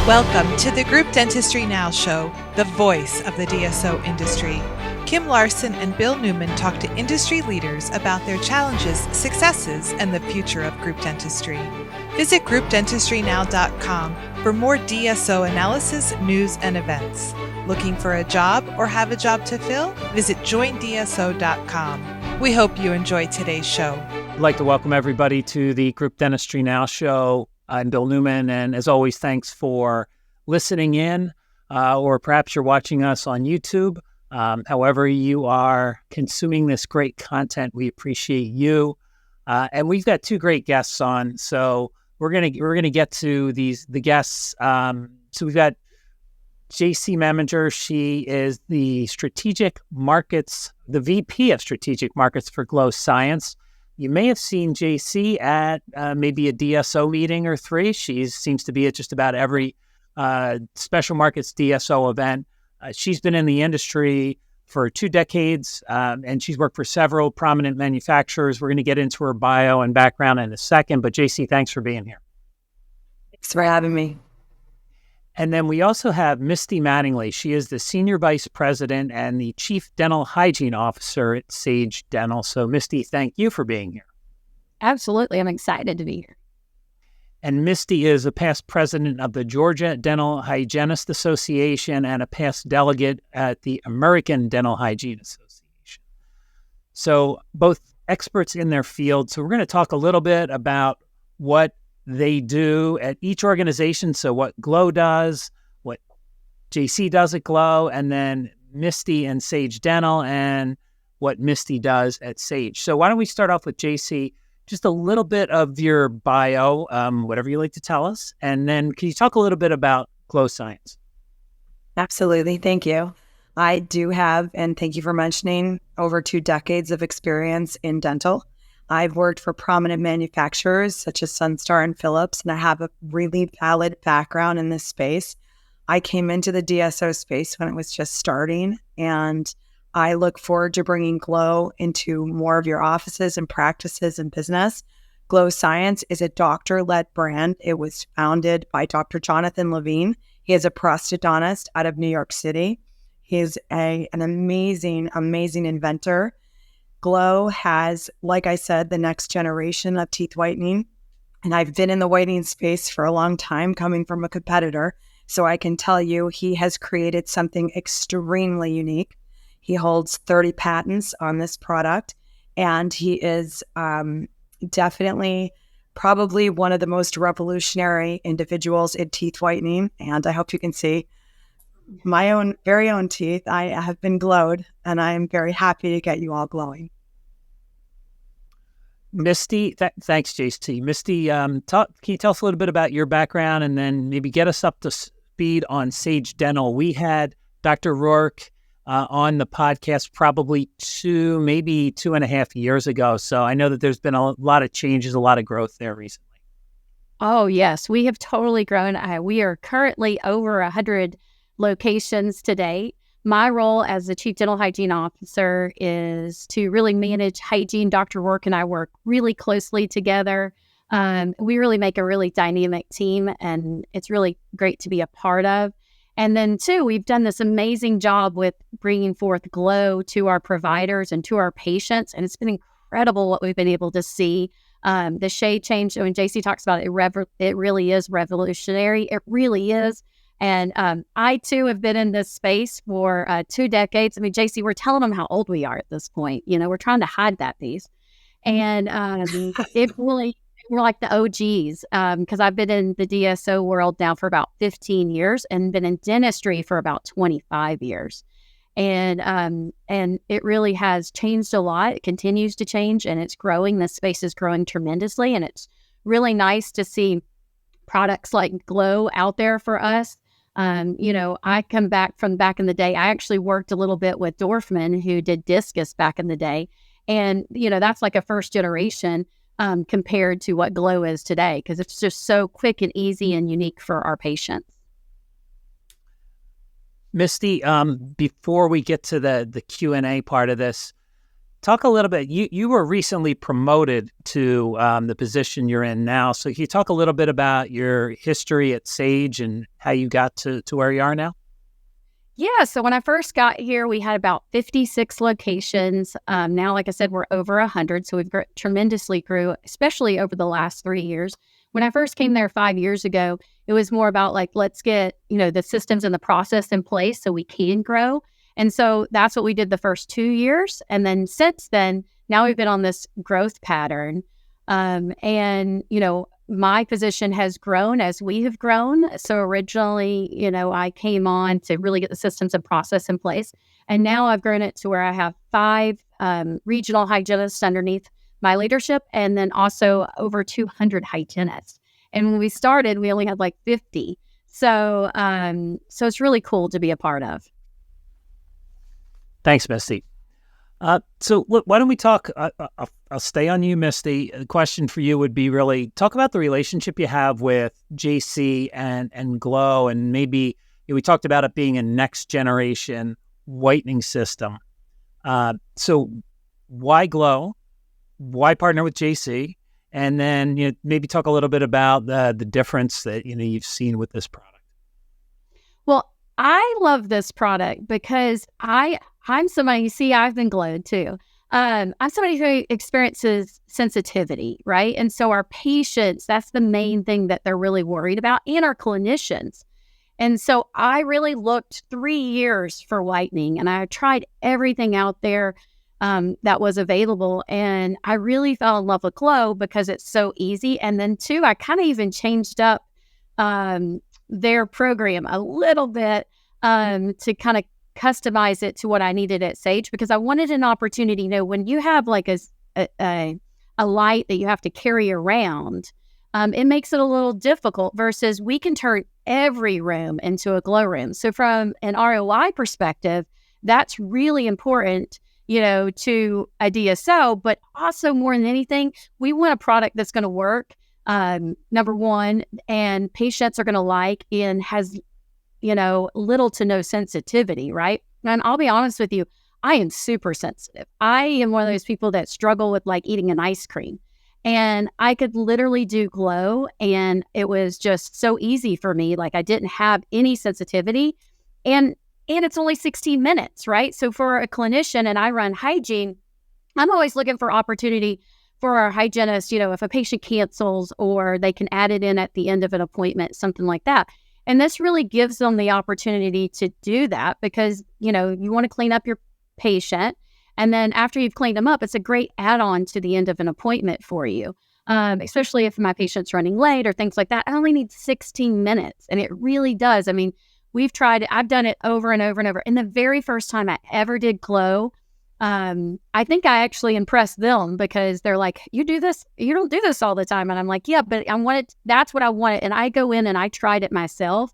Welcome to the Group Dentistry Now Show, the voice of the DSO industry. Kim Larson and Bill Newman talk to industry leaders about their challenges, successes, and the future of group dentistry. Visit groupdentistrynow.com for more DSO analysis, news, and events. Looking for a job or have a job to fill? Visit joindso.com. We hope you enjoy today's show. I'd like to welcome everybody to the Group Dentistry Now Show. I'm Bill Newman, and as always, thanks for listening in, or perhaps you're watching us on YouTube. However you are consuming this great content, we appreciate you. And we've got two great guests on, so we're gonna get to the guests. So we've got Jaycee Memminger. She is the VP of Strategic Markets for GLO Science. You may have seen Jaycee at maybe a DSO meeting or three. She seems to be at just about every special markets DSO event. She's been in the industry for 2 decades, and she's worked for several prominent manufacturers. We're going to get into her bio and background in a second, but Jaycee, thanks for being here. Thanks for having me. And then we also have Misty Mattingly. She is the Senior Vice President and the Chief Dental Hygiene Officer at Sage Dental. So Misty, thank you for being here. Absolutely. I'm excited to be here. And Misty is a past president of the Georgia Dental Hygienist Association and a past delegate at the American Dental Hygiene Association. So both experts in their field. So we're going to talk a little bit about what they do at each organization. So what GLO does, what Jaycee does at GLO, and then Misty and Sage Dental, and what Misty does at Sage. So why don't we start off with Jaycee, just a little bit of your bio, whatever you like to tell us, and then can you talk a little bit about GLO Science? Absolutely. Thank you. I do have, and thank you for mentioning, over 2 decades of experience in dental. I've worked for prominent manufacturers such as Sunstar and Philips, and I have a really valid background in this space. I came into the DSO space when it was just starting, and I look forward to bringing GLO into more of your offices and practices and business. GLO Science is a doctor-led brand. It was founded by Dr. Jonathan Levine. He is a prosthodontist out of New York City. He's an amazing, amazing inventor. GLO has, like I said, the next generation of teeth whitening. And I've been in the whitening space for a long time, coming from a competitor. So I can tell you he has created something extremely unique. He holds 30 patents on this product. And he is definitely probably one of the most revolutionary individuals in teeth whitening. And I hope you can see my very own teeth. I have been glowed, and I am very happy to get you all glowing. Misty, thanks, Jaycee. Misty, can you tell us a little bit about your background and then maybe get us up to speed on Sage Dental? We had Dr. Rourke on the podcast probably 2.5 years ago. So I know that there's been a lot of changes, a lot of growth there recently. Oh, yes. We have totally grown. We are currently over 100 locations to date. My role as the Chief Dental Hygiene Officer is to really manage hygiene. Dr. Rourke and I work really closely together. We really make a really dynamic team, and it's really great to be a part of. And then, too, we've done this amazing job with bringing forth GLO to our providers and to our patients, and it's been incredible what we've been able to see. The shade change, when Jaycee talks about it, it really is revolutionary. It really is. And I, too, have been in this space for 2 decades. I mean, Jaycee, we're telling them how old we are at this point. You know, we're trying to hide that piece. And it really, we're like the OGs, because I've been in the DSO world now for about 15 years and been in dentistry for about 25 years. And it really has changed a lot. It continues to change, and it's growing. The space is growing tremendously, and it's really nice to see products like GLO out there for us. I come back from back in the day. I actually worked a little bit with Dorfman, who did discus back in the day. And, that's like a first generation compared to what GLO is today, because it's just so quick and easy and unique for our patients. Misty, before we get to the Q&A part of this, talk a little bit. You were recently promoted to the position you're in now. So can you talk a little bit about your history at Sage and how you got to where you are now? Yeah, so when I first got here, we had about 56 locations. Now, like I said, we're over 100, so we've tremendously grew, especially over the last 3 years. When I first came there 5 years ago, it was more about like, let's get, the systems and the process in place so we can grow. And so that's what we did the first 2 years. And then since then, now we've been on this growth pattern. My position has grown as we have grown. So originally, I came on to really get the systems and process in place. And now I've grown it to where I have 5 regional hygienists underneath my leadership, and then also over 200 hygienists. And when we started, we only had like 50. So it's really cool to be a part of. Thanks, Misty. So look, why don't we talk, I'll stay on you, Misty. The question for you would be really talk about the relationship you have with Jaycee and GLO, and maybe we talked about it being a next generation whitening system. So why GLO? Why partner with Jaycee? And then maybe talk a little bit about the difference that you've seen with this product. Well, I love this product because I'm somebody, you see, I've been glowed too. I'm somebody who experiences sensitivity, right? And so our patients, that's the main thing that they're really worried about, and our clinicians. And so I really looked 3 years for whitening, and I tried everything out there that was available. And I really fell in love with GLO because it's so easy. And then 2, I kind of even changed up their program a little bit to kind of customize it to what I needed at Sage, because I wanted an opportunity. When you have like a light that you have to carry around, it makes it a little difficult versus we can turn every room into a GLO room. So from an ROI perspective, that's really important, to a DSO, but also more than anything, we want a product that's going to work, number one, and patients are going to like and has little to no sensitivity, right? And I'll be honest with you, I am super sensitive. I am one of those people that struggle with like eating an ice cream. And I could literally do GLO, and it was just so easy for me. Like I didn't have any sensitivity. And it's only 16 minutes, right? So for a clinician, and I run Hygiene, I'm always looking for opportunity for our hygienist, if a patient cancels or they can add it in at the end of an appointment, something like that. And this really gives them the opportunity to do that because, you want to clean up your patient. And then after you've cleaned them up, it's a great add-on to the end of an appointment for you, especially if my patient's running late or things like that. I only need 16 minutes. And it really does. I mean, we've tried it. I've done it over and over and over. And the very first time I ever did GLO, I think I actually impressed them because they're like, you do this, you don't do this all the time. And I'm like, yeah, but that's what I wanted. And I go in and I tried it myself.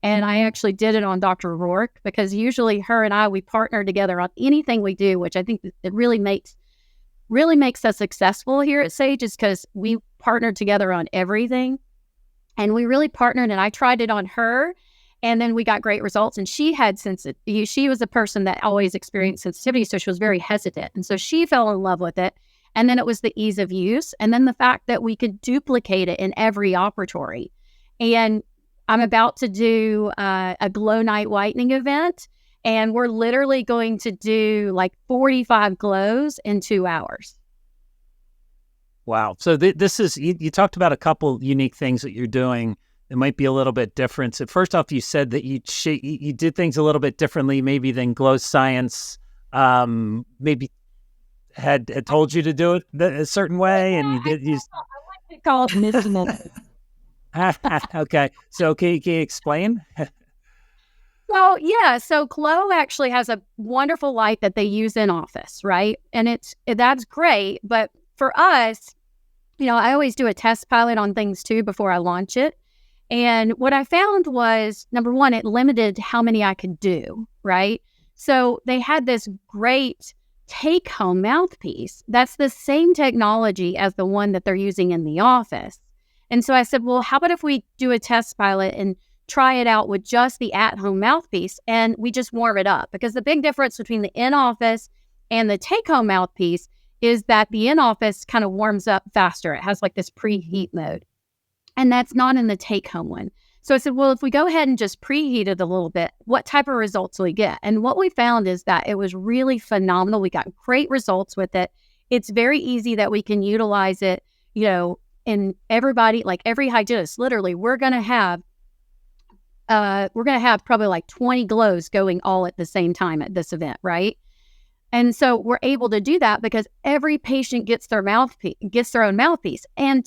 And I actually did it on Dr. Rourke because usually her and I, we partner together on anything we do, which I think it really makes us successful here at Sage, is because we partnered together on everything. And we really partnered, and I tried it on her. And then we got great results. And she had she was a person that always experienced sensitivity. So she was very hesitant. And so she fell in love with it. And then it was the ease of use. And then the fact that we could duplicate it in every operatory. And I'm about to do a GLO Night Whitening event. And we're literally going to do like 45 GLOs in 2 hours. Wow. So this is, you talked about a couple unique things that you're doing. It might be a little bit different. So first off, you said that you did things a little bit differently, maybe than GLO Science maybe had told you to do it a certain way, and you did. I like to call it mismatch. Okay, so can you explain? Well, yeah. So GLO actually has a wonderful light that they use in office, right? And that's great. But for us, I always do a test pilot on things too before I launch it. And what I found was, number one, it limited how many I could do, right? So they had this great take-home mouthpiece. That's the same technology as the one that they're using in the office. And so I said, well, how about if we do a test pilot and try it out with just the at-home mouthpiece and we just warm it up? Because the big difference between the in-office And the take-home mouthpiece is that the in-office kind of warms up faster. It has like this preheat mode. And that's not in the take-home one. So I said, well, if we go ahead and just preheat it a little bit, what type of results will we get? And what we found is that it was really phenomenal. We got great results with it. It's very easy that we can utilize it, and everybody, like every hygienist, literally, we're going to have probably like 20 GLOs going all at the same time at this event, right? And so we're able to do that because every patient gets their own mouthpiece. And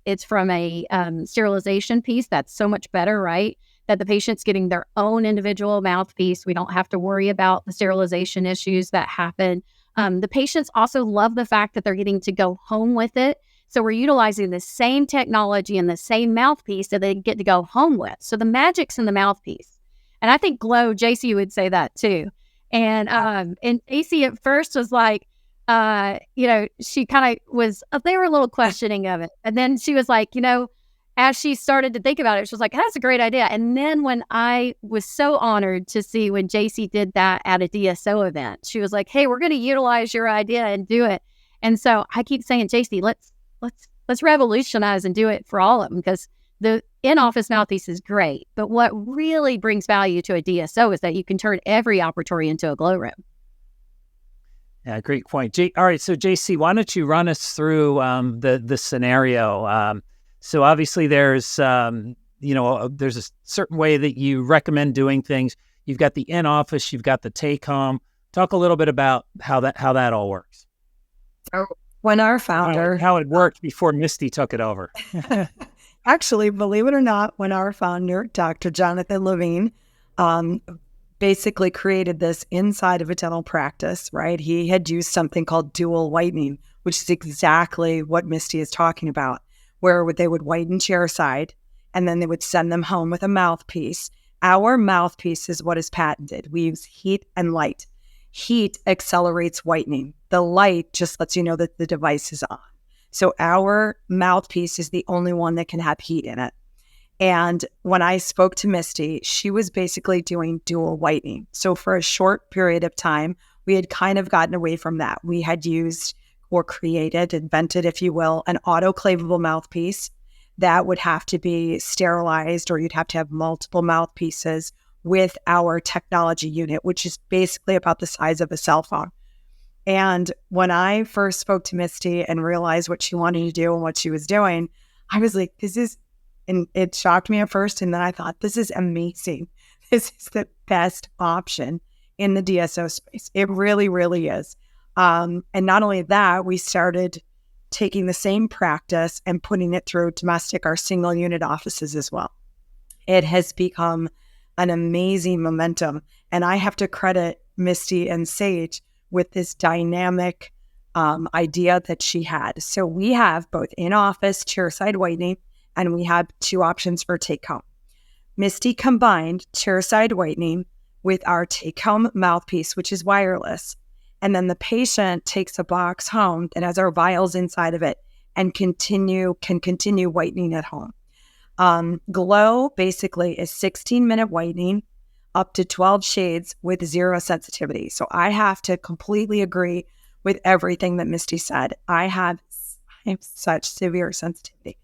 it's from a sterilization piece. That's so much better, right? That the patient's getting their own individual mouthpiece. We don't have to worry about the sterilization issues that happen. The patients also love the fact that they're getting to go home with it. So we're utilizing the same technology and the same mouthpiece that they get to go home with. So the magic's in the mouthpiece. And I think GLO, Jaycee would say that too. And AC at first was like, she kind of was, they were a little questioning of it. And then she was like, as she started to think about it, she was like, that's a great idea. And then when I was so honored to see when Jaycee did that at a DSO event, she was like, hey, we're going to utilize your idea and do it. And so I keep saying, Jaycee, let's revolutionize and do it for all of them, because the in-office mouthpiece is great, but what really brings value to a DSO is that you can turn every operatory into a GLO room. Yeah, great point. All right, so Jaycee, why don't you run us through the scenario? So obviously there's there's a certain way that you recommend doing things. You've got the in-office, you've got the take-home. Talk a little bit about how that all works. So when our founder, how it worked before Misty took it over. Actually, believe it or not, when our founder, Dr. Jonathan Levine, basically created this inside of a dental practice, right? He had used something called dual whitening, which is exactly what Misty is talking about, where they would whiten chairside and then they would send them home with a mouthpiece. Our mouthpiece is what is patented. We use heat and light. Heat accelerates whitening. The light just lets you know that the device is on. So our mouthpiece is the only one that can have heat in it. And when I spoke to Misty, she was basically doing dual whitening. So for a short period of time, we had kind of gotten away from that. We had used or invented, if you will, an autoclavable mouthpiece that would have to be sterilized, or you'd have to have multiple mouthpieces with our technology unit, which is basically about the size of a cell phone. And when I first spoke to Misty and realized what she wanted to do and what she was doing, I was like, and it shocked me at first. And then I thought, this is amazing. This is the best option in the DSO space. It really, really is. And not only that, we started taking the same practice and putting it through our single unit offices as well. It has become an amazing momentum. And I have to credit Misty and Sage with this dynamic idea that she had. So we have both in-office chairside whitening, and we have two options for take-home. Misty combined chairside whitening with our take-home mouthpiece, which is wireless. And then the patient takes a box home that has our vials inside of it and can continue whitening at home. GLO basically is 16-minute whitening, up to 12 shades with 0 sensitivity. So I have to completely agree with everything that Misty said. I have such severe sensitivity.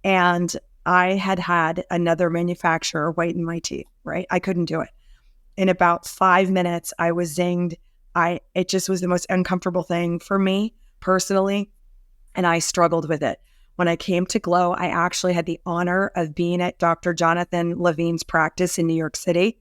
And I had another manufacturer whiten my teeth, right? I couldn't do it. In about 5 minutes, I was zinged. It just was the most uncomfortable thing for me personally, and I struggled with it. When I came to GLO, I actually had the honor of being at Dr. Jonathan Levine's practice in New York City,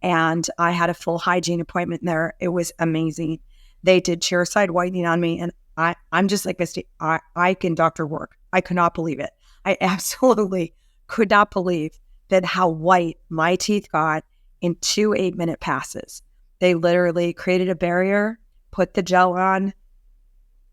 and I had a full hygiene appointment there. It was amazing. They did chairside whitening on me, and I'm just like, Misty, I can doctor work. I could not believe it. I absolutely could not believe that how white my teeth got in 2 8-minute passes. They literally created a barrier, put the gel on,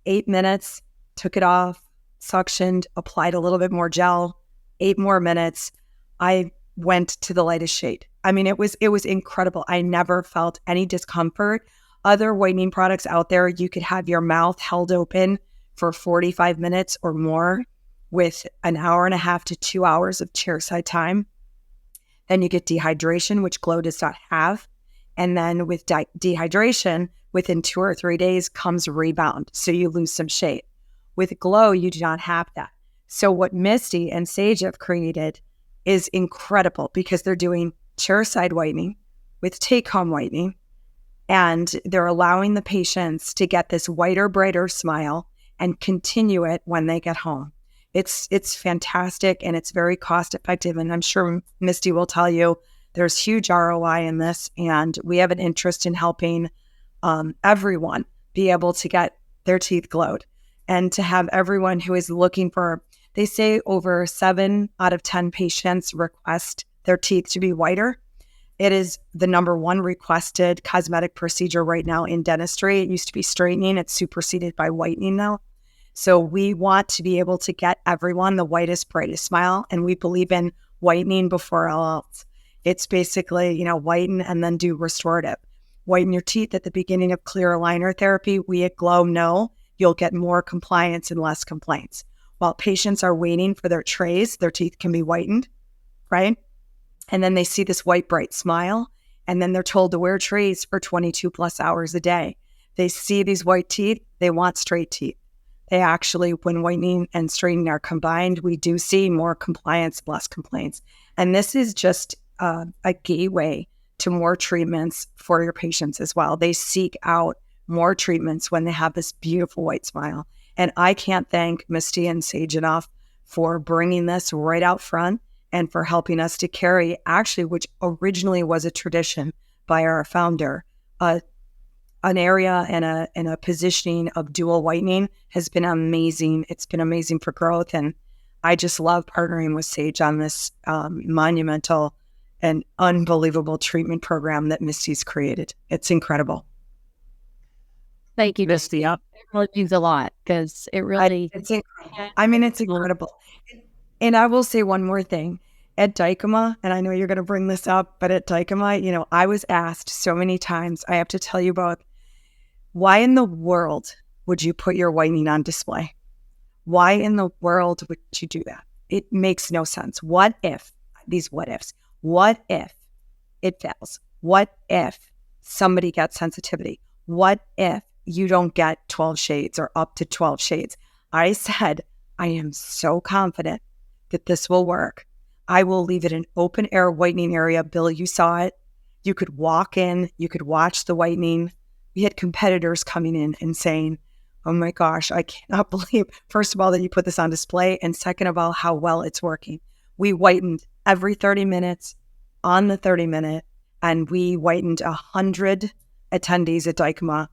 8 minutes, took it off, suctioned, applied a little bit more gel, 8 more minutes. I went to the lightest shade. I mean, it was incredible. I never felt any discomfort. Other whitening products out there, you could have your mouth held open for 45 minutes or more with an hour and a half to 2 hours of chairside time. Then you get dehydration, which GLO does not have. And then with dehydration, within 2 or 3 days comes rebound. So you lose some shape. With GLO, you do not have that. So what Misty and Sage have created is incredible because they're doing chairside whitening with take-home whitening, and they're allowing the patients to get this whiter, brighter smile and continue it when they get home. It's fantastic, and it's very cost effective. And I'm sure Misty will tell you there's huge ROI in this, and we have an interest in helping everyone be able to get their teeth glowed, and to have everyone who is looking for, they say over 7 out of 10 patients request their teeth to be whiter. It is the number 1 requested cosmetic procedure right now in dentistry. It used to be straightening. It's superseded by whitening now. So we want to be able to get everyone the whitest, brightest smile. And we believe in whitening before all else. It's basically, whiten and then do restorative. Whiten your teeth at the beginning of clear aligner therapy. We at GLO know you'll get more compliance and less complaints. While patients are waiting for their trays, their teeth can be whitened, right? And then they see this white, bright smile, and then they're told to wear trays for 22 plus hours a day. They see these white teeth, they want straight teeth. They actually, when whitening and straightening are combined, we do see more compliance, less complaints. And this is just a gateway to more treatments for your patients as well. They seek out more treatments when they have this beautiful white smile. And I can't thank Misty and Sage enough for bringing this right out front and for helping us to carry, actually, which originally was a tradition by our founder, an area and a positioning of dual whitening has been amazing. It's been amazing for growth. And I just love partnering with Sage on this monumental and unbelievable treatment program that Misty's created. It's incredible. Thank you, Misty. It really means a lot because it really... It's incredible. It's incredible. And I will say one more thing. At Dykema, and I know you're going to bring this up, but at Dykema, I was asked so many times, I have to tell you both, why in the world would you put your whitening on display? Why in the world would you do that? It makes no sense. What if, these what ifs, what if it fails? What if somebody gets sensitivity? What if you don't get 12 shades or up to 12 shades? I said, I am so confident that this will work. I will leave it an open air whitening area. Bill, you saw it. You could walk in, you could watch the whitening. We had competitors coming in and saying, oh my gosh, I cannot believe, first of all, that you put this on display, and second of all, how well it's working. We whitened every 30 minutes on the 30-minute, and we whitened 100 attendees at Dykema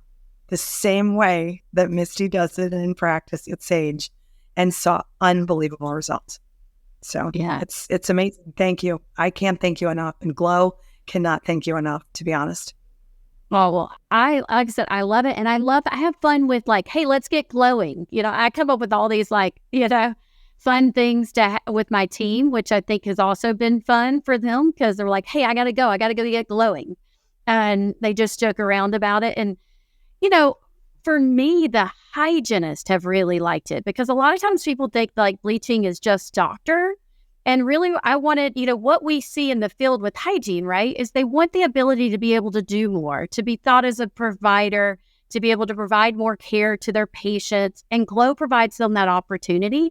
the same way that Misty does it in practice at Sage, and saw unbelievable results. So yeah, it's amazing. Thank you. I can't thank you enough. And GLO cannot thank you enough, to be honest. Oh, well, like I said, I love it. And I have fun with hey, let's get glowing. I come up with all these fun things with my team, which I think has also been fun for them because they're like, hey, I got to go get glowing. And they just joke around about it. And, for me, the hygienists have really liked it because a lot of times people think bleaching is just doctor. And really, I wanted, what we see in the field with hygiene, right, is they want the ability to be able to do more, to be thought as a provider, to be able to provide more care to their patients. And GLO provides them that opportunity.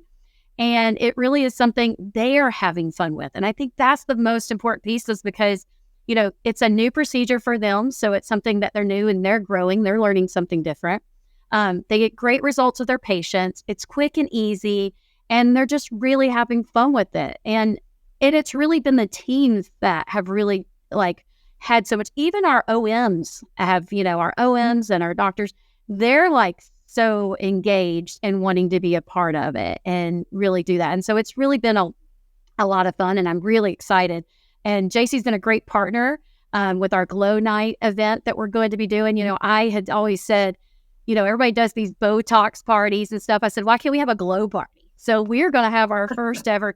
And it really is something they are having fun with. And I think that's the most important piece is because, it's a new procedure for them. So it's something that they're new and they're growing. They're learning something different. They get great results with their patients. It's quick and easy. And they're just really having fun with it. And it's really been the teams that have really had so much, even our OMs have, our OMs and our doctors, they're so engaged and wanting to be a part of it and really do that. And so it's really been a lot of fun and I'm really excited. And Jaycee's been a great partner with our GLO Night event that we're going to be doing. I had always said, everybody does these Botox parties and stuff. I said, why can't we have a GLO party? So we're going to have our first ever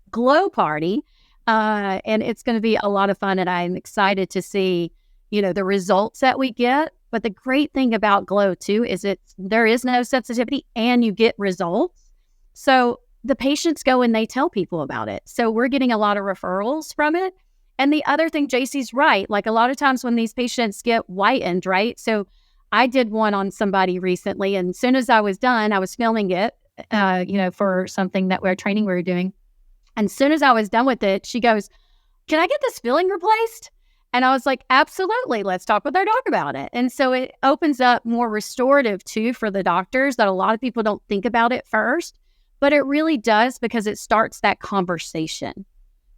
GLO party, and it's going to be a lot of fun. And I'm excited to see, the results that we get. But the great thing about GLO too is there is no sensitivity, and you get results. So the patients go and they tell people about it. So we're getting a lot of referrals from it, And the other thing, Jaycee's right. Like a lot of times when these patients get whitened, right? So I did one on somebody recently, and as soon as I was done, I was filming it, for something that training we were doing. And as soon as I was done with it, she goes, "Can I get this filling replaced?" And I was like, "Absolutely. Let's talk with our doc about it." And so it opens up more restorative too for the doctors that a lot of people don't think about it first, but it really does because it starts that conversation,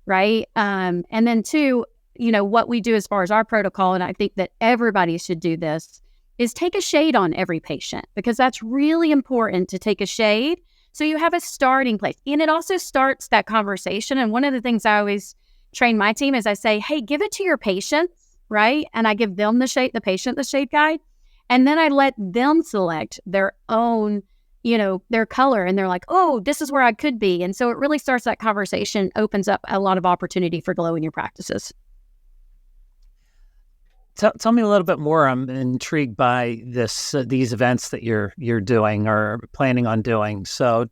right? And then two, what we do as far as our protocol, and I think that everybody should do this, is take a shade on every patient, because that's really important to take a shade. So you have a starting place, and it also starts that conversation. And one of the things I always train my team is I say, hey, give it to your patients, right? And I give them the patient, the shade guide. And then I let them select their own, their color. And they're like, oh, this is where I could be. And so it really starts that conversation, opens up a lot of opportunity for GLO in your practices. Tell me a little bit more. I'm intrigued by these events that you're doing or planning on doing. So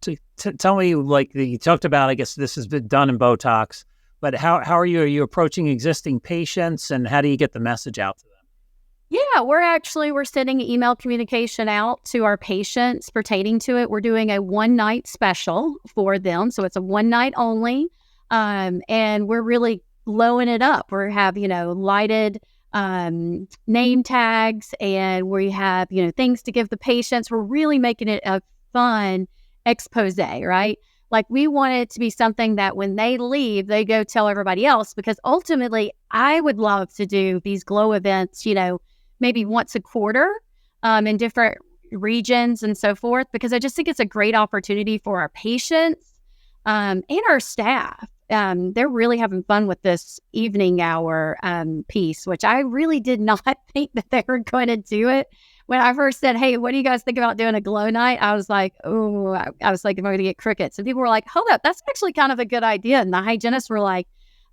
tell me, like you talked about, I guess this has been done in Botox, but how are you? Are you approaching existing patients, and how do you get the message out to them? Yeah, we're sending email communication out to our patients pertaining to it. We're doing a one-night special for them, so it's a one night only, and we're really blowing it up. We have lighted name tags, and we have things to give the patients. We're really making it a fun expose, right? Like we want it to be something that when they leave, they go tell everybody else, because ultimately I would love to do these GLO events, maybe once a quarter, in different regions and so forth, because I just think it's a great opportunity for our patients, and our staff. They're really having fun with this evening hour piece, which I really did not think that they were going to do it. When I first said, hey, what do you guys think about doing a GLO night? I was like, oh, I was like, I'm going to get crickets. And people were like, hold up, that's actually kind of a good idea. And the hygienists were like,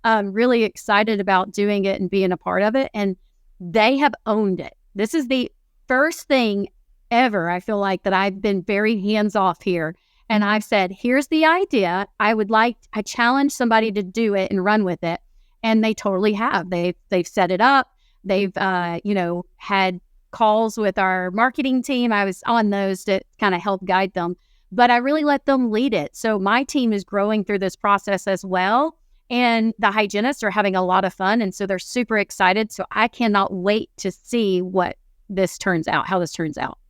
really excited about doing it and being a part of it. And they have owned it. This is the first thing ever, I feel like, that I've been very hands off here. And I've said, here's the idea. I challenge somebody to do it and run with it. And they totally have. They've set it up. They've, had calls with our marketing team. I was on those to kind of help guide them, but I really let them lead it. So my team is growing through this process as well. And the hygienists are having a lot of fun. And so they're super excited. So I cannot wait to see how this turns out.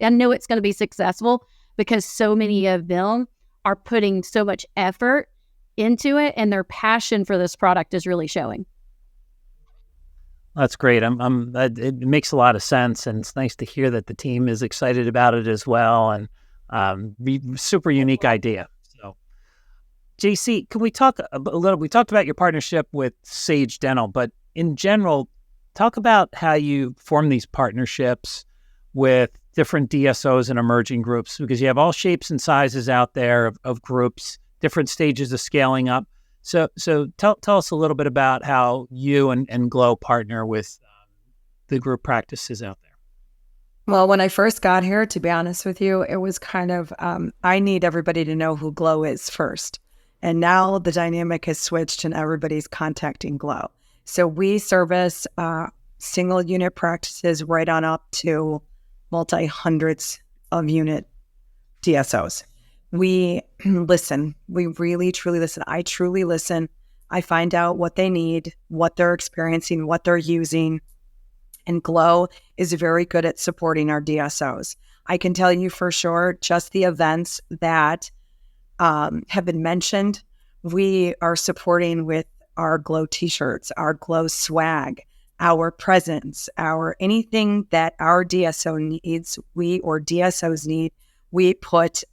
I know it's going to be successful, because so many of them are putting so much effort into it, and their passion for this product is really showing. That's great. It makes a lot of sense, and it's nice to hear that the team is excited about it as well, and super unique idea. So, Jaycee, can we talk a little? We talked about your partnership with Sage Dental, but in general, talk about how you form these partnerships with different DSOs and emerging groups, because you have all shapes and sizes out there of groups, different stages of scaling up. So tell us a little bit about how you and GLO partner with the group practices out there. Well, when I first got here, to be honest with you, it was kind of, I need everybody to know who GLO is first. And now the dynamic has switched and everybody's contacting GLO. So we service single unit practices right on up to multi-hundreds of unit DSOs. We listen. We really, truly listen. I truly listen. I find out what they need, what they're experiencing, what they're using. And GLO is very good at supporting our DSOs. I can tell you for sure, just the events that have been mentioned, we are supporting with our GLO t-shirts, our GLO swag, our presence, our anything that our DSO needs, DSOs need, we put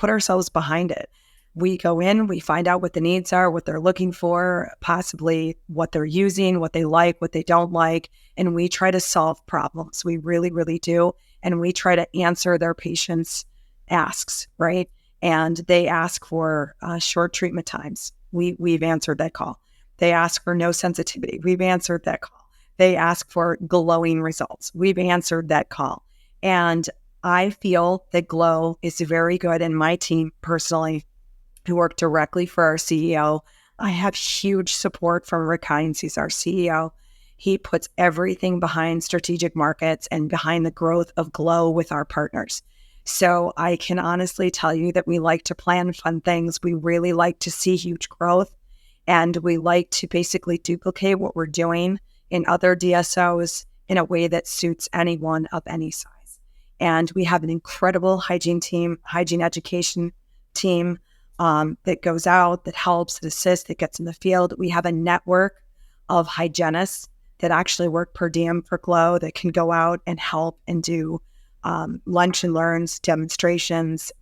ourselves behind it. We go in, we find out what the needs are, what they're looking for, possibly what they're using, what they like, what they don't like, and we try to solve problems. We really, really do. And we try to answer their patients' asks, right? And they ask for short treatment times. We've answered that call. They ask for no sensitivity. We've answered that call. They ask for glowing results. We've answered that call. And I feel that GLO is very good, and my team personally, who work directly for our CEO, I have huge support from Rick Hines. He's our CEO. He puts everything behind strategic markets and behind the growth of GLO with our partners. So I can honestly tell you that we like to plan fun things. We really like to see huge growth, and we like to basically duplicate what we're doing in other DSOs in a way that suits anyone of any size. And we have an incredible hygiene team, hygiene education team that goes out, that helps, that assists, that gets in the field. We have a network of hygienists that actually work per diem for GLO that can go out and help and do lunch and learns, demonstrations,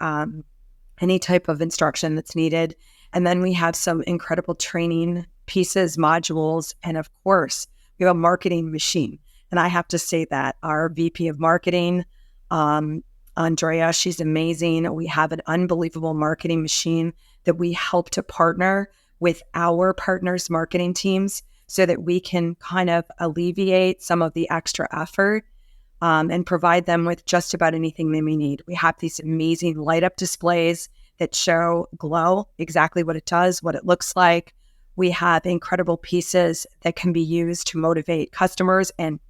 any type of instruction that's needed. And then we have some incredible training pieces, modules, and of course, we have a marketing machine. And I have to say that our VP of marketing, Andrea, she's amazing. We have an unbelievable marketing machine that we help to partner with our partners' marketing teams so that we can kind of alleviate some of the extra effort and provide them with just about anything they may need. We have these amazing light up displays that show GLO, exactly what it does, what it looks like. We have incredible pieces that can be used to motivate customers. And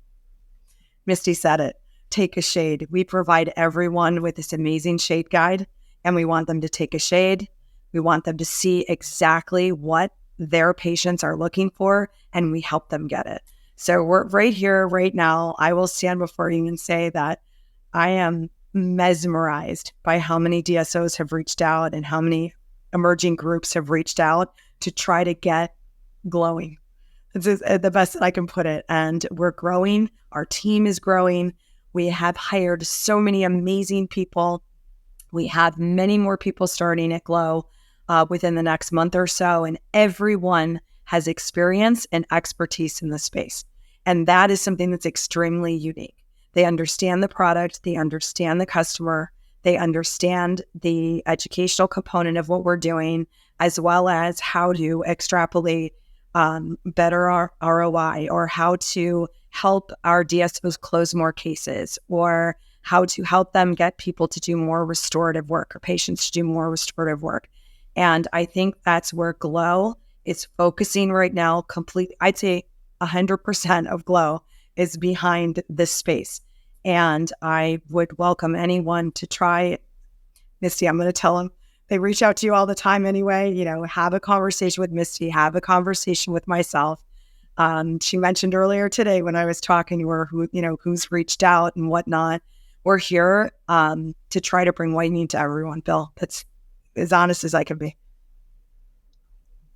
Misty said it, take a shade. We provide everyone with this amazing shade guide, and we want them to take a shade. We want them to see exactly what their patients are looking for, and we help them get it. So we're right here, right now. I will stand before you and say that I am mesmerized by how many DSOs have reached out and how many emerging groups have reached out to try to get glowing. It's the best that I can put it. And we're growing. Our team is growing. We have hired so many amazing people. We have many more people starting at GLO within the next month or so. And everyone has experience and expertise in the space. And that is something that's extremely unique. They understand the product. They understand the customer. They understand the educational component of what we're doing, as well as how to extrapolate better ROI, or how to help our DSOs close more cases, or how to help them get people to do more restorative work, or patients to do more restorative work. And I think that's where GLO is focusing right now completely. I'd say 100% of GLO is behind this space. And I would welcome anyone to try it. Misty, I'm going to tell them, they reach out to you all the time anyway, have a conversation with Misty, have a conversation with myself. She mentioned earlier today when I was talking to her, who's reached out and whatnot. We're here to try to bring whitening to everyone, Bill. That's as honest as I can be.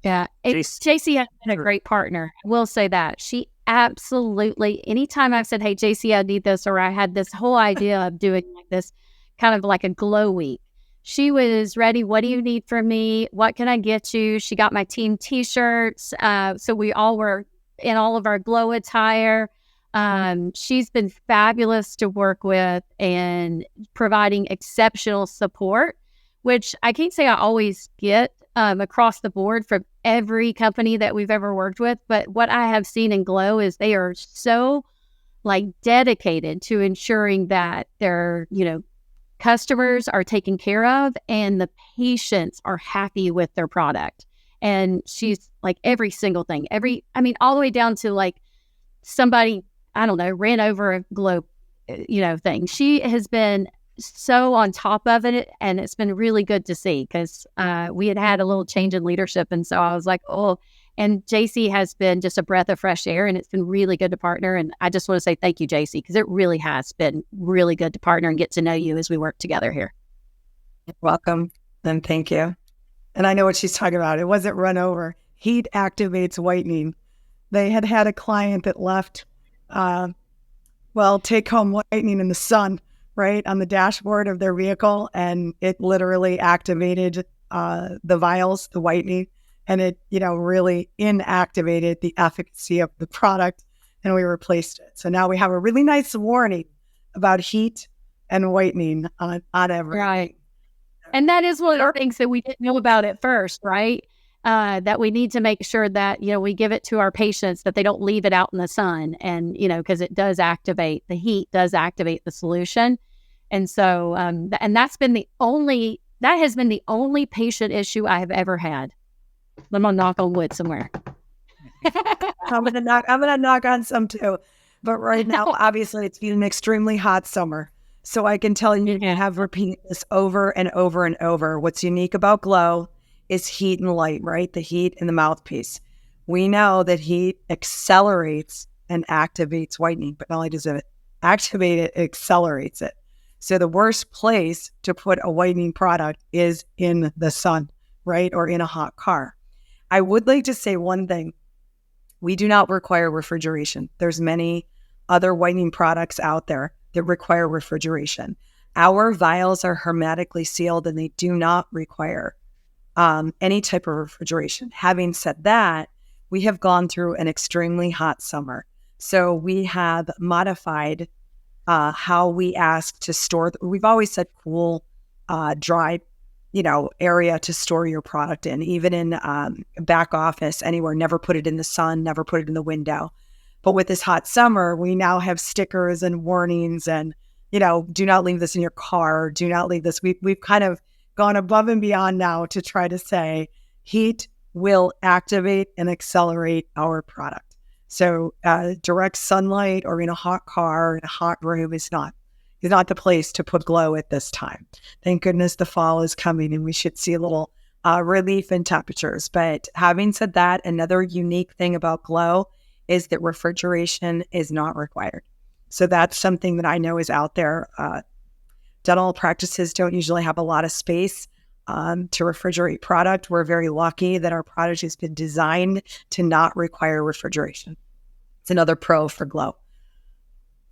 Yeah. Jaycee has been a great partner. I will say that. She absolutely, anytime I've said, hey, Jaycee, I need this, or I had this whole idea of doing like this, kind of like a GLO week, she was ready. What do you need from me? What can I get you? She got my team t-shirts. So we all were in all of our GLO attire. She's been fabulous to work with and providing exceptional support, which I can't say I always get across the board from every company that we've ever worked with. But what I have seen in GLO is they are so dedicated to ensuring that their, customers are taken care of and the patients are happy with their product. And she's like every single thing, all the way down to somebody, I don't know, ran over a GLO, thing. She has been so on top of it, and it's been really good to see because we had a little change in leadership. And so I was like, oh, and Jaycee has been just a breath of fresh air, and it's been really good to partner. And I just want to say thank you, Jaycee, because it really has been really good to partner and get to know you as we work together here. You're welcome. And thank you. And I know what she's talking about. It wasn't run over. Heat activates whitening. They had a client that left, take home whitening in the sun, right, on the dashboard of their vehicle. And it literally activated the vials, the whitening. And it, really inactivated the efficacy of the product, and we replaced it. So now we have a really nice warning about heat and whitening on everything. Right. And that is one of the things that we didn't know about at first, right? That we need to make sure that, we give it to our patients, that they don't leave it out in the sun. And, because it does activate, the heat does activate the solution. And so, and that has been the only patient issue I have ever had. I'm gonna knock on wood somewhere. I'm gonna knock on some too. But right now, obviously, it's been an extremely hot summer. So I can tell you, I have repeated this over and over and over. What's unique about GLO is heat and light, right? The heat in the mouthpiece. We know that heat accelerates and activates whitening, but not only does it activate it, it accelerates it. So the worst place to put a whitening product is in the sun, right? Or in a hot car. I would like to say one thing. We do not require refrigeration. There's many other whitening products out there that require refrigeration. Our vials are hermetically sealed and they do not require any type of refrigeration. Having said that, we have gone through an extremely hot summer. So we have modified how we ask to store. We've always said cool, dry, area to store your product in, even in back office, anywhere. Never put it in the sun, never put it in the window. But with this hot summer, we now have stickers and warnings and, do not leave this in your car. Do not leave this. We've kind of gone above and beyond now to try to say heat will activate and accelerate our product. So direct sunlight or in a hot car, in a hot room is not the place to put GLO at this time. Thank goodness the fall is coming and we should see a little relief in temperatures. But having said that, another unique thing about GLO is that refrigeration is not required. So that's something that I know is out there. Dental practices don't usually have a lot of space to refrigerate product. We're very lucky that our product has been designed to not require refrigeration. It's another pro for GLO.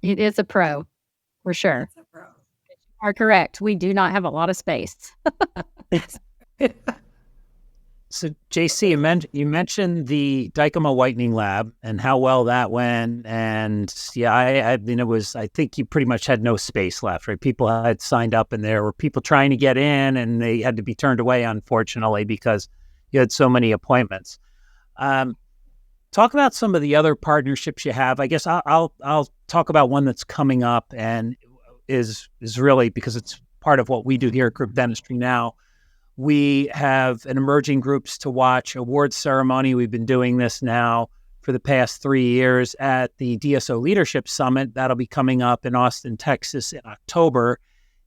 It is a pro, for sure. It's a pro. You are correct. We do not have a lot of space. So, Jaycee, you mentioned the Dykema Whitening Lab and how well that went. And yeah, I think you pretty much had no space left, right? People had signed up and there were people trying to get in and they had to be turned away, unfortunately, because you had so many appointments. Talk about some of the other partnerships you have. I guess I'll talk about one that's coming up and is really because it's part of what we do here at Group Dentistry Now. We have an Emerging Groups to Watch awards ceremony. We've been doing this now for the past 3 years at the DSO Leadership Summit. That'll be coming up in Austin, Texas in October.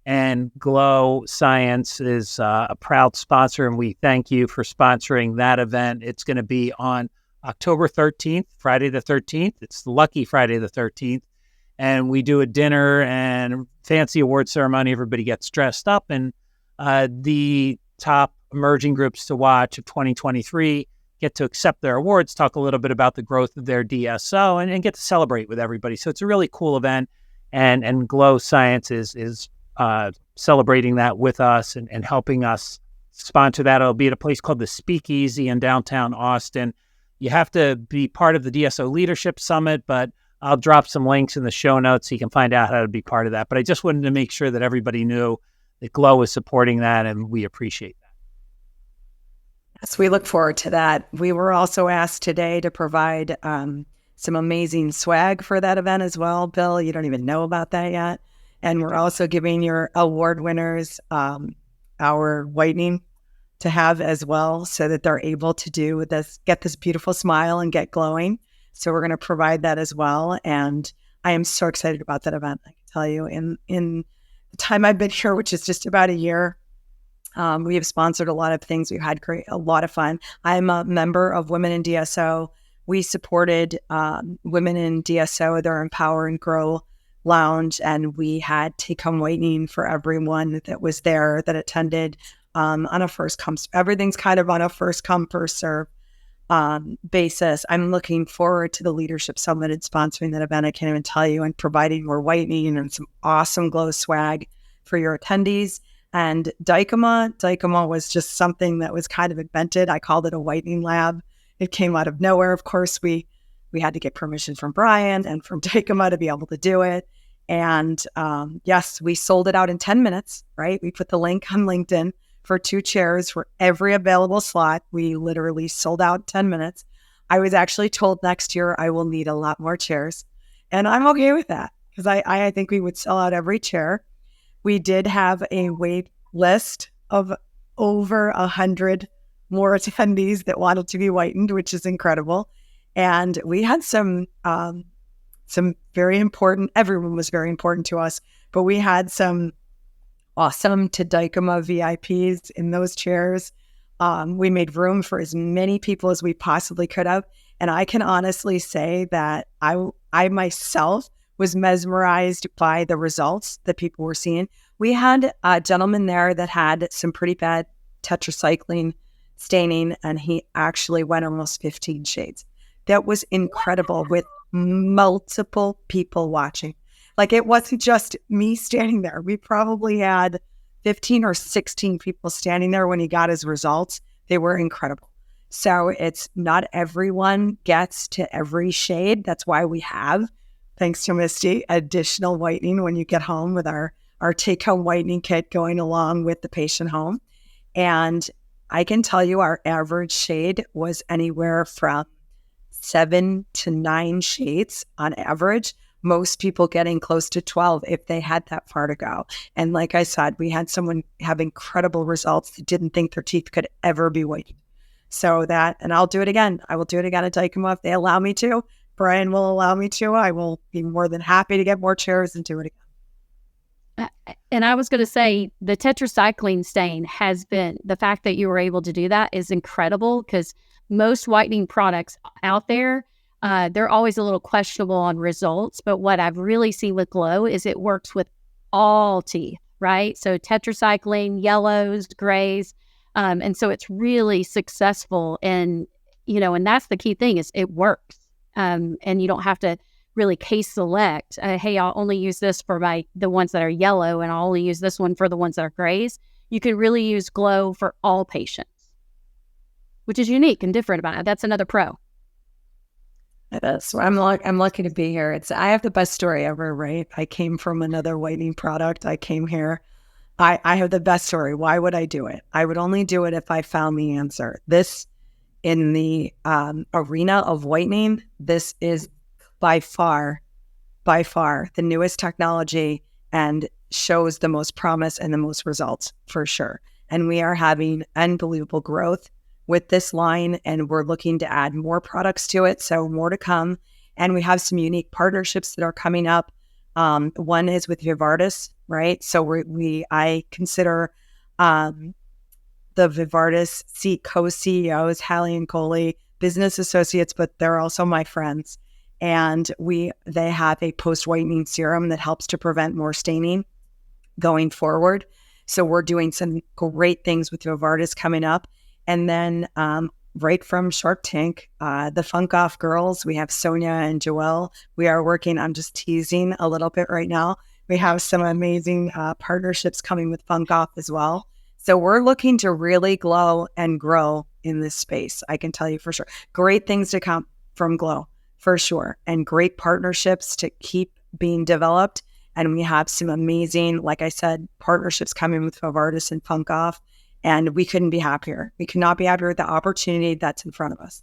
And GLO Science is a proud sponsor, and we thank you for sponsoring that event. It's going to be on October 13th, Friday the 13th. It's the lucky Friday the 13th. And we do a dinner and fancy award ceremony. Everybody gets dressed up, and the top emerging groups to watch of 2023 get to accept their awards, talk a little bit about the growth of their DSO, and get to celebrate with everybody. So it's a really cool event, and GLO Science is celebrating that with us and helping us sponsor that. It'll be at a place called the Speakeasy in downtown Austin. You have to be part of the DSO Leadership Summit, but I'll drop some links in the show notes so you can find out how to be part of that. But I just wanted to make sure that everybody knew that GLO is supporting that, and we appreciate that. Yes, we look forward to that. We were also asked today to provide some amazing swag for that event as well. Bill, you don't even know about that yet. And we're also giving your award winners our whitening to have as well so that they're able to get this beautiful smile and get glowing. So we're going to provide that as well. And I am so excited about that event. I can tell you in the time I've been here, which is just about a year, we have sponsored a lot of things. We've had a lot of fun. I'm a member of Women in DSO. We supported Women in DSO, their Empower and Grow Lounge, and we had take-home whitening for everyone that was there that attended on a first come. Everything's kind of on a first come, first serve basis. I'm looking forward to the Leadership Summit and sponsoring that event. I can't even tell you, and providing more whitening and some awesome GLO swag for your attendees. And Dykema was just something that was kind of invented. I called it a whitening lab. It came out of nowhere. Of course, we had to get permission from Brian and from Dykema to be able to do it. And yes, we sold it out in 10 minutes, right? We put the link on LinkedIn for 2 chairs for every available slot. We literally sold out in 10 minutes. I was actually told next year I will need a lot more chairs. And I'm okay with that because I think we would sell out every chair. We did have a wait list of over 100 more attendees that wanted to be whitened, which is incredible. And we had some very important, everyone was very important to us, but we had some awesome Tadikama VIPs in those chairs. We made room for as many people as we possibly could have. And I can honestly say that I myself was mesmerized by the results that people were seeing. We had a gentleman there that had some pretty bad tetracycline staining, and he actually went almost 15 shades. That was incredible with multiple people watching. Like, it wasn't just me standing there. We probably had 15 or 16 people standing there when he got his results. They were incredible. So it's not everyone gets to every shade. That's why we have, thanks to Misty, additional whitening when you get home with our take-home whitening kit going along with the patient home. And I can tell you our average shade was anywhere from 7 to 9 shades on average. Most people getting close to 12 if they had that far to go. And like I said, we had someone have incredible results that didn't think their teeth could ever be whitened. So that, and I'll do it again. I will do it again at Dykema if they allow me to. Brian will allow me to. I will be more than happy to get more chairs and do it again. And I was going to say, the tetracycline stain has been, the fact that you were able to do that is incredible, because most whitening products out there, they're always a little questionable on results. But what I've really seen with GLO is it works with all teeth, right? So tetracycline, yellows, grays. And so it's really successful. And, and that's the key thing, is it works. And you don't have to really case select, hey, I'll only use this for the ones that are yellow, and I'll only use this one for the ones that are grays. You can really use GLO for all patients, which is unique and different about it. That's another pro. It is. I'm lucky to be here. I have the best story ever, right? I came from another whitening product. I came here. I have the best story. Why would I do it? I would only do it if I found the answer. This, in the arena of whitening, this is by far the newest technology and shows the most promise and the most results for sure. And we are having unbelievable growth with this line, and we're looking to add more products to it. So more to come. And we have some unique partnerships that are coming up. One is with Vivardis, right? So I consider the Vivardis co-CEOs, Hallie and Coley, business associates, but they're also my friends. And they have a post-whitening serum that helps to prevent more staining going forward. So we're doing some great things with Vivardis coming up. And then right from Shark Tank, the Funk Off girls, we have Sonia and Joelle. We are working, I'm just teasing a little bit right now. We have some amazing partnerships coming with Funk Off as well. So we're looking to really glow and grow in this space. I can tell you for sure. Great things to come from GLO, for sure. And great partnerships to keep being developed. And we have some amazing, like I said, partnerships coming with Vivardis and Funk Off. And we couldn't be happier. We could not be happier with the opportunity that's in front of us.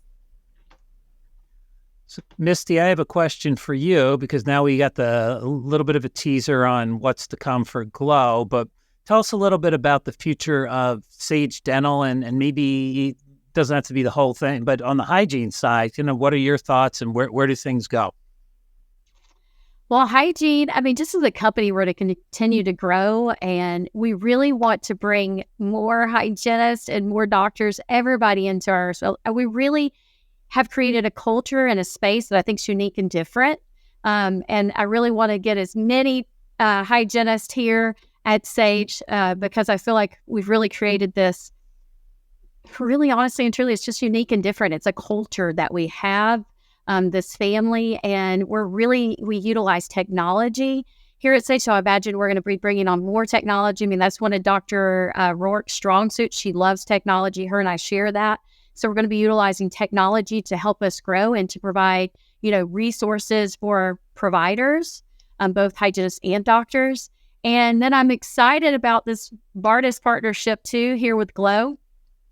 So, Misty, I have a question for you, because now we got a little bit of a teaser on what's to come for GLO, but tell us a little bit about the future of Sage Dental, and maybe it doesn't have to be the whole thing, but on the hygiene side, what are your thoughts, and where do things go? Well, Hygiene, just as a company, we're to continue to grow, and we really want to bring more hygienists and more doctors, everybody into our, so we really have created a culture and a space that I think is unique and different. And I really want to get as many hygienists here at Sage because I feel like we've really created this, really honestly and truly, it's just unique and different. It's a culture that we have. This family, and we utilize technology here at Sage. So I imagine we're going to be bringing on more technology. That's one of Dr. Rourke's strong suits. She loves technology. Her and I share that. So we're going to be utilizing technology to help us grow and to provide, resources for providers, both hygienists and doctors. And then I'm excited about this Vardis partnership too here with GLO.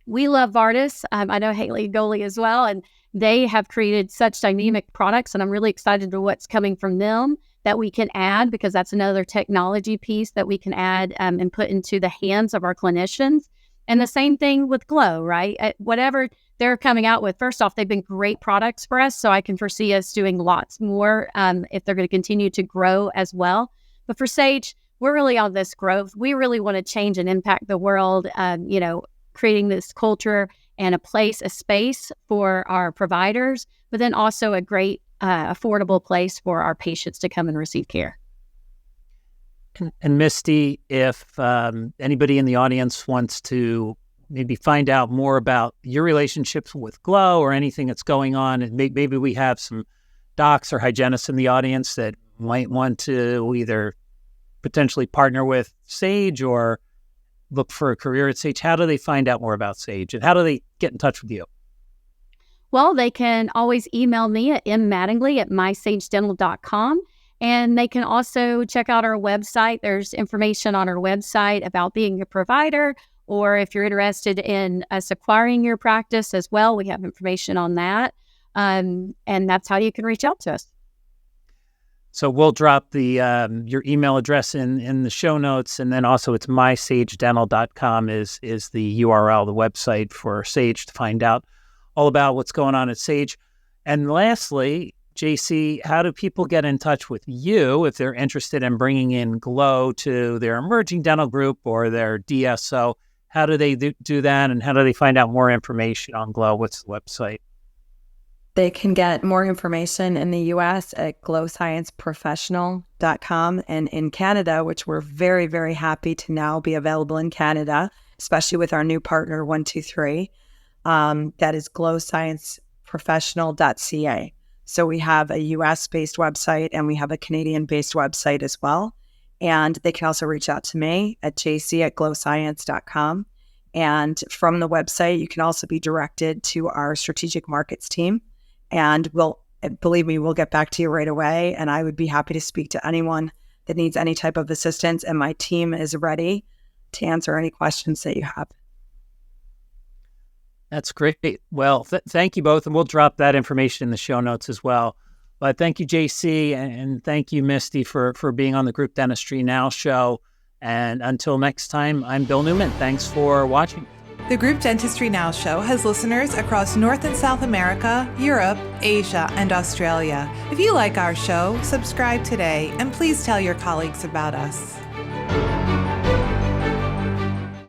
We love Vardis. I know Haley Goley as well, and they have created such dynamic products, and I'm really excited to what's coming from them that we can add, because that's another technology piece that we can add and put into the hands of our clinicians And the same thing with GLO, right? Whatever they're coming out with, first off, they've been great products for us. So I can foresee us doing lots more if they're going to continue to grow as well. But for Sage, we're really on this growth. We really want to change and impact the world, creating this culture and a place, a space for our providers, but then also a great affordable place for our patients to come and receive care. And Misty, if anybody in the audience wants to maybe find out more about your relationships with GLO or anything that's going on, and maybe we have some docs or hygienists in the audience that might want to either potentially partner with Sage or look for a career at Sage, how do they find out more about Sage, and how do they get in touch with you? Well, they can always email me at mmattingly@mysagedental.com. And they can also check out our website. There's information on our website about being a provider, or if you're interested in us acquiring your practice as well, we have information on that. And that's how you can reach out to us. So we'll drop the your email address in the show notes, and then also it's mysagedental.com is the URL, the website for Sage, to find out all about what's going on at Sage. And lastly, Jaycee, how do people get in touch with you if they're interested in bringing in GLO to their emerging dental group or their DSO? How do they do that, and how do they find out more information on GLO? What's the website? They can get more information in the U.S. at gloscienceprofessional.com, and in Canada, which we're very, very happy to now be available in Canada, especially with our new partner, 123, that is gloscienceprofessional.ca. So we have a US-based website and we have a Canadian-based website as well. And they can also reach out to me at jc@gloscience.com. And from the website, you can also be directed to our strategic markets team. And believe me, we'll get back to you right away. And I would be happy to speak to anyone that needs any type of assistance. And my team is ready to answer any questions that you have. That's great. Well, thank you both, and we'll drop that information in the show notes as well. But thank you, Jaycee, and thank you, Misty, for being on the Group Dentistry Now show. And until next time, I'm Bill Newman. Thanks for watching. The Group Dentistry Now show has listeners across North and South America, Europe, Asia, and Australia. If you like our show, subscribe today, and please tell your colleagues about us.